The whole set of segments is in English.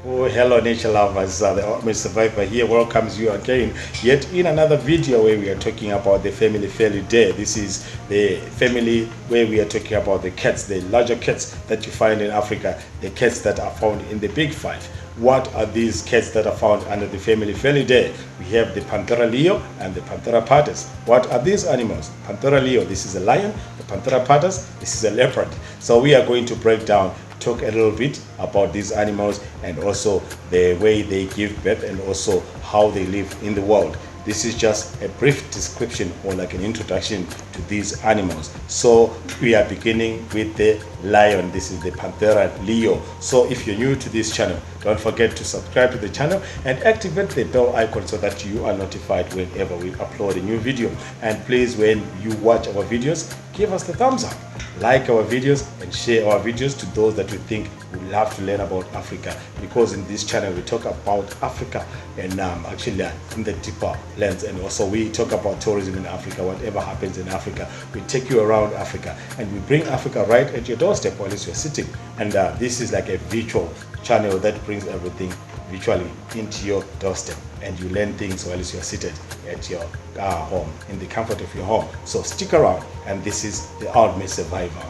Oh, hello nature lovers, the ultimate survivor here welcomes you again yet in another video where we are talking about the family Felidae. This is the family where we are talking about the cats, the larger cats that you find in Africa, the cats that are found in the big five. What are these cats that are found under the family Felidae? We have the Panthera leo and the Panthera pardus. What are these animals? Panthera leo, this is a lion. The Panthera pardus, this is a leopard. So we are going to break down, talk a little bit about these animals and also the way they give birth and also how they live in the world. This is just a brief description or like an introduction to these animals. So we are beginning with the lion. This is the Panthera leo. So if you're new to this channel, don't forget to subscribe to the channel and activate the bell icon so that you are notified whenever we upload a new video. And please, when you watch our videos, give us the thumbs up, like our videos and share our videos to those that we think would love to learn about Africa, because in this channel we talk about Africa and actually in the deeper lens, and also we talk about tourism in Africa, whatever happens in Africa. We take you around Africa and we bring Africa right at your doorstep while you're sitting. And this is like a virtual channel that brings everything virtually into your doorstep, and you learn things while you're seated at your home, in the comfort of your home. So stick around, and this is the ultimate survivor.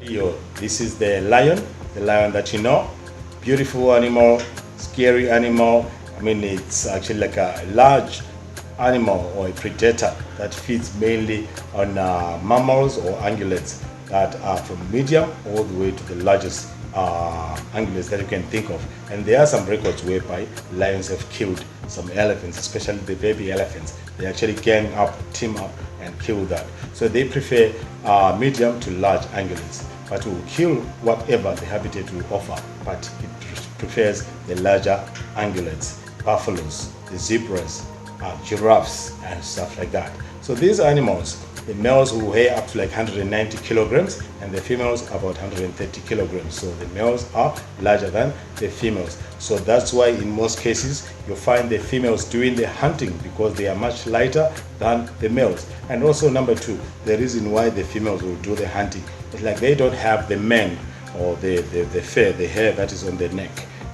This is the lion that you know. Beautiful animal, scary animal. I mean, it's actually like a large animal or a predator that feeds mainly on mammals or ungulates that are from medium all the way to the largest ungulates that you can think of. And there are some records whereby lions have killed some elephants, especially the baby elephants. They actually gang up, team up and kill that. So they prefer medium to large ungulates, but will kill whatever the habitat will offer, but it prefers the larger ungulates, buffaloes, the zebras, giraffes and stuff like that. So these animals, the males will weigh up to like 190 kilograms and the females about 130 kilograms. So the males are larger than the females. So that's why in most cases you find the females doing the hunting, because they are much lighter than the males. And also number two, the reason why the females will do the hunting is like they don't have the mane or the fur, the hair that is on their neck.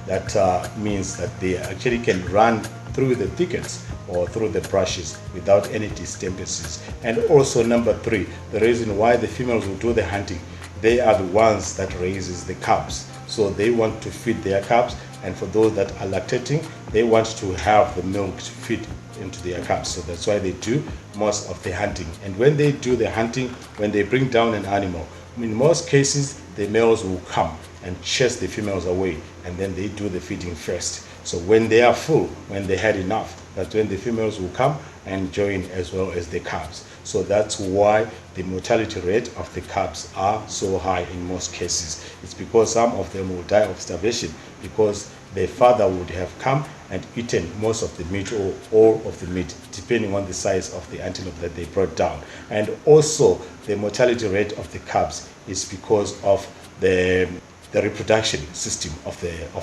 That means that they actually can run through the thickets or through the brushes without any disturbances. And also number three, the reason why the females will do the hunting, they are the ones that raises the cubs. So they want to feed their cubs, and for those that are lactating, they want to have the milk to feed into their cubs. So that's why they do most of the hunting. And when they do the hunting, when they bring down an animal, in most cases the males will come and chase the females away, and then they do the feeding first. So when they are full, when they had enough, that's when the females will come and join as well as the cubs. So that's why the mortality rate of the cubs are so high in most cases. It's because some of them will die of starvation, because their father would have come and eaten most of the meat or all of the meat, depending on the size of the antelope that they brought down. And also the mortality rate of the cubs is because of the reproduction system of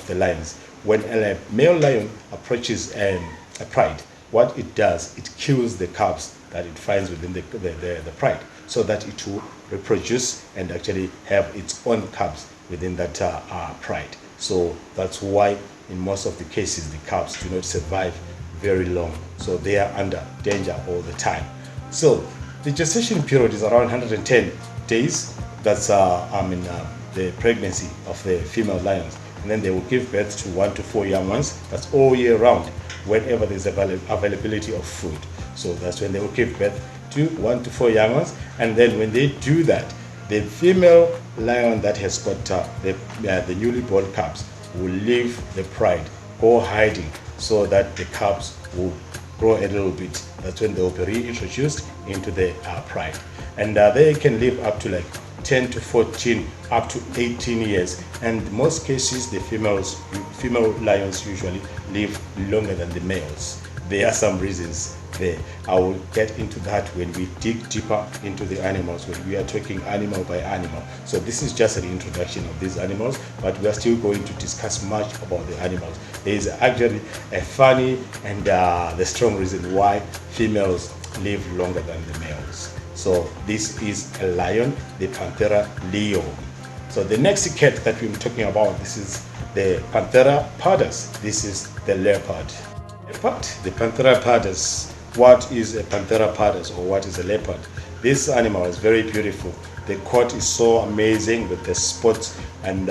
the lions. When a male lion approaches a pride, what it does, it kills the cubs that it finds within the pride, so that it will reproduce and actually have its own cubs within that pride. So that's why in most of the cases the cubs do not survive very long, so they are under danger all the time. So the gestation period is around 110 days. That's the pregnancy of the female lions, and then they will give birth to 1 to 4 young ones. That's all year round, whenever there's availability of food. So that's when they will give birth to 1 to 4 young ones. And then when they do that, the female lion that has got the newly born cubs will leave the pride, go hiding, so that the cubs will grow a little bit. That's when they will be reintroduced into the pride, and they can live up to like 10 to 14 up to 18 years. And in most cases the female lions usually live longer than the males. There are some reasons there. I will get into that when we dig deeper into the animals, when we are talking animal by animal. So this is just an introduction of these animals, but we are still going to discuss much about the animals. There is actually a funny and the strong reason why females live longer than the males. So this is a lion, the Panthera leo. So the next cat that we're talking about, this is the Panthera pardus. This is the leopard. The Panthera pardus. What is a Panthera pardus, or what is a leopard? This animal is very beautiful. The coat is so amazing with the spots, and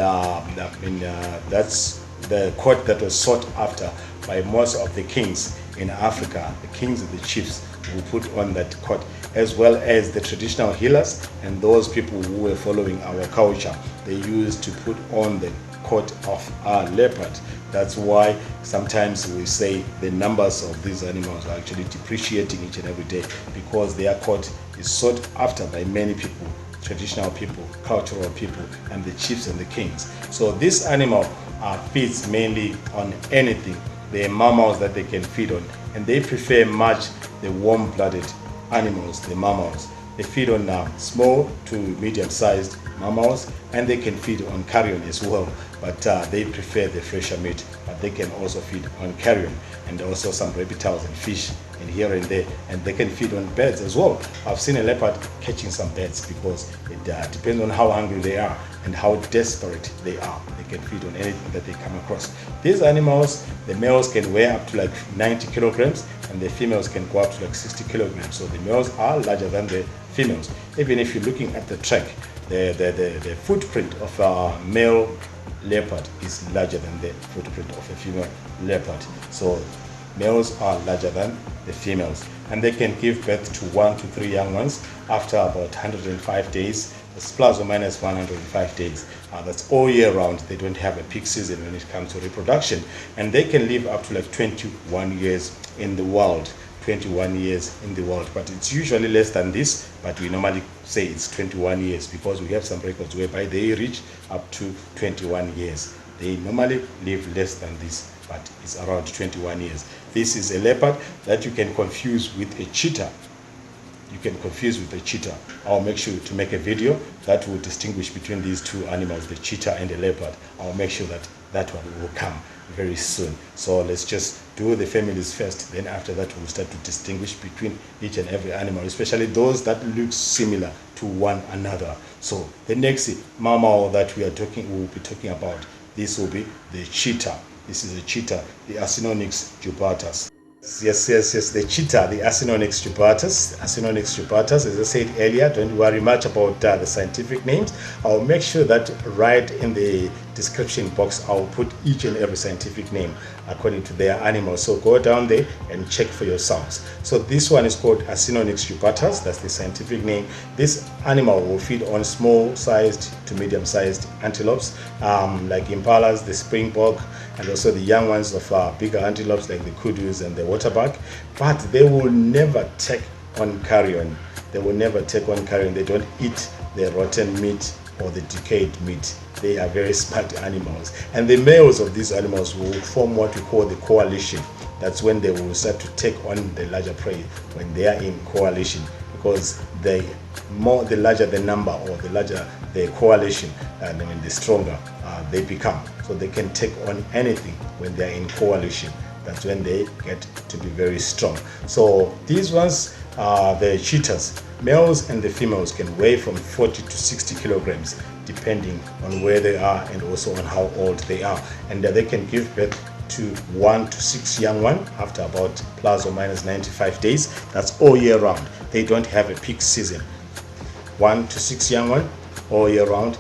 that's the coat that was sought after by most of the kings in Africa. The kings and the chiefs who put on that coat, as well as the traditional healers and those people who were following our culture. They used to put on the coat of our leopard. That's why sometimes we say the numbers of these animals are actually depreciating each and every day, because their coat is sought after by many people, traditional people, cultural people, and the chiefs and the kings. So this animal feeds mainly on anything, the mammals that they can feed on, and they prefer much the warm-blooded animals, the mammals. They feed on small to medium-sized mammals, and they can feed on carrion as well, but they prefer the fresher meat. But they can also feed on carrion, and also some reptiles and fish and here and there, and they can feed on birds as well. I've seen a leopard catching some birds, because it depends on how hungry they are and how desperate they are. They can feed on anything that they come across. These animals, the males can weigh up to like 90 kilograms, and the females can go up to like 60 kilograms. So the males are larger than the females. Even if you're looking at the track, the footprint of a male leopard is larger than the footprint of a female leopard. So males are larger than the females, and they can give birth to 1 to 3 young ones after about 105 days. It's plus or minus 105 days. That's all year round. They don't have a peak season when it comes to reproduction, and they can live up to like 21 years in the wild. 21 years in the world, but it's usually less than this, but we normally say it's 21 years because we have some records whereby they reach up to 21 years. They normally live less than this, but it's around 21 years. This is a leopard that you can confuse with a cheetah. You can confuse with a cheetah. I'll make sure to make a video that will distinguish between these two animals, the cheetah and the leopard. I'll make sure that that one will come very soon. So let's just do the families first, then after that we'll start to distinguish between each and every animal, especially those that look similar to one another. So the next mammal that we'll be talking about, this will be the cheetah. This is a cheetah, the Acinonyx jubatus. Yes, the cheetah, the Acinonyx jubatus. Acinonyx jubatus, as I said earlier, don't worry much about the scientific names. I'll make sure that right in the description box I'll put each and every scientific name according to their animal. So go down there and check for yourselves. So this one is called Acinonyx jubatus. That's the scientific name. This animal will feed on small-sized to medium-sized antelopes, like impalas, the springbok, and also the young ones of bigger antelopes like the kudus and the waterbuck. But they will never take on carrion. They will never take on carrion. They don't eat the rotten meat or the decayed meat. They are very smart animals, and the males of these animals will form what we call the coalition. That's when they will start to take on the larger prey, when they are in coalition, because the larger the number, or the larger the coalition, and the stronger they become. So they can take on anything when they are in coalition. That's when they get to be very strong. So these ones are the cheetahs. Males and the females can weigh from 40 to 60 kilograms depending on where they are and also on how old they are, and they can give birth to 1 to 6 young ones after about plus or minus 95 days. That's all year round. They don't have a peak season. 1 to 6 young ones all year round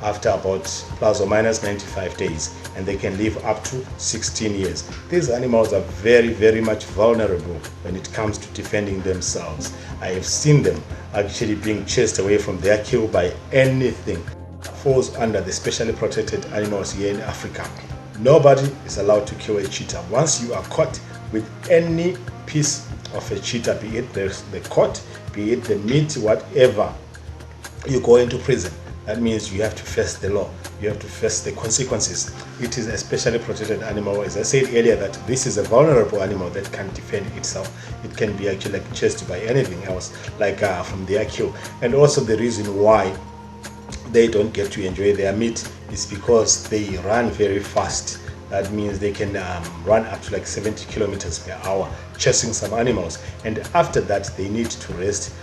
after about plus or minus 95 days, and they can live up to 16 years. These animals are very, very much vulnerable when it comes to defending themselves. I have seen them actually being chased away from their kill by anything that falls under the specially protected animals here in Africa. Nobody is allowed to kill a cheetah. Once you are caught with any piece of a cheetah, be it the coat, be it the meat, whatever, you go into prison. That means you have to face the law. You have to face the consequences. It is a specially protected animal. As I said earlier, that this is a vulnerable animal that can't defend itself. It can be actually like chased by anything else, like from their kill. And also the reason why they don't get to enjoy their meat is because they run very fast. That means they can run up to like 70 kilometers per hour chasing some animals, and after that they need to rest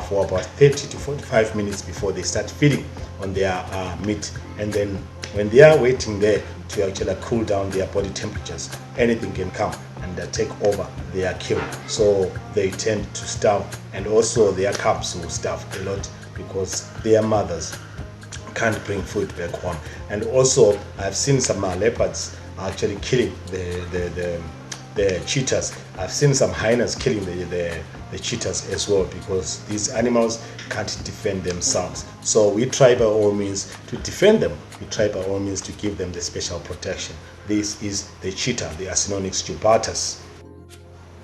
for about 30 to 45 minutes before they start feeding on their meat. And then when they are waiting there to actually cool down their body temperatures, anything can come and take over their kill. So they tend to starve, and also their cubs will starve a lot because their mothers can't bring food back home. And also I've seen some leopards actually killing the cheetahs. I've seen some hyenas killing the cheetahs as well, because these animals can't defend themselves. So we try by all means to defend them. We try by all means to give them the special protection. This is the cheetah, the Acinonyx jubatus.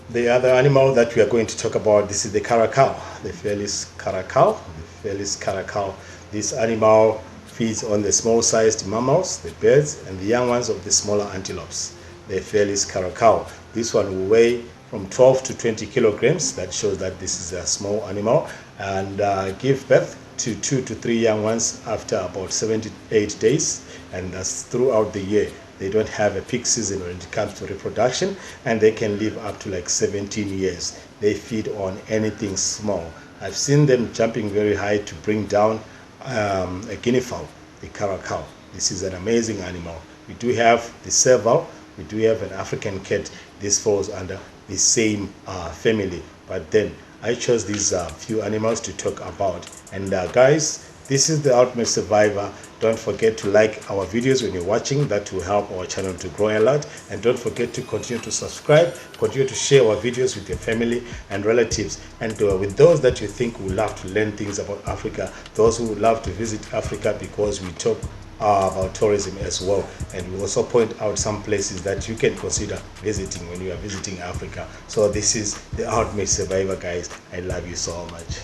The other animal that we are going to talk about, this is the caracal, the Felis caracal. The Felis caracal. This animal feeds on the small-sized mammals, the birds, and the young ones of the smaller antelopes. The Felis caracal. This one will weigh from 12 to 20 kilograms. That shows that this is a small animal, and give birth to 2 to 3 young ones after about 7 to 8 days, and that's throughout the year. They don't have a peak season when it comes to reproduction, and they can live up to like 17 years. They feed on anything small. I've seen them jumping very high to bring down a guinea fowl, the caracal. This is an amazing animal. We do have the serval, we do have an African cat. This falls under the same family, but then I chose these few animals to talk about. And guys, this is the Ultimate Survivor. Don't forget to like our videos when you're watching. That will help our channel to grow a lot. And don't forget to continue to subscribe, continue to share our videos with your family and relatives, and with those that you think would love to learn things about Africa, those who would love to visit Africa, because we talk about tourism as well, and we also point out some places that you can consider visiting when you are visiting Africa. So this is the Ultimate Survivor, guys. I love you so much.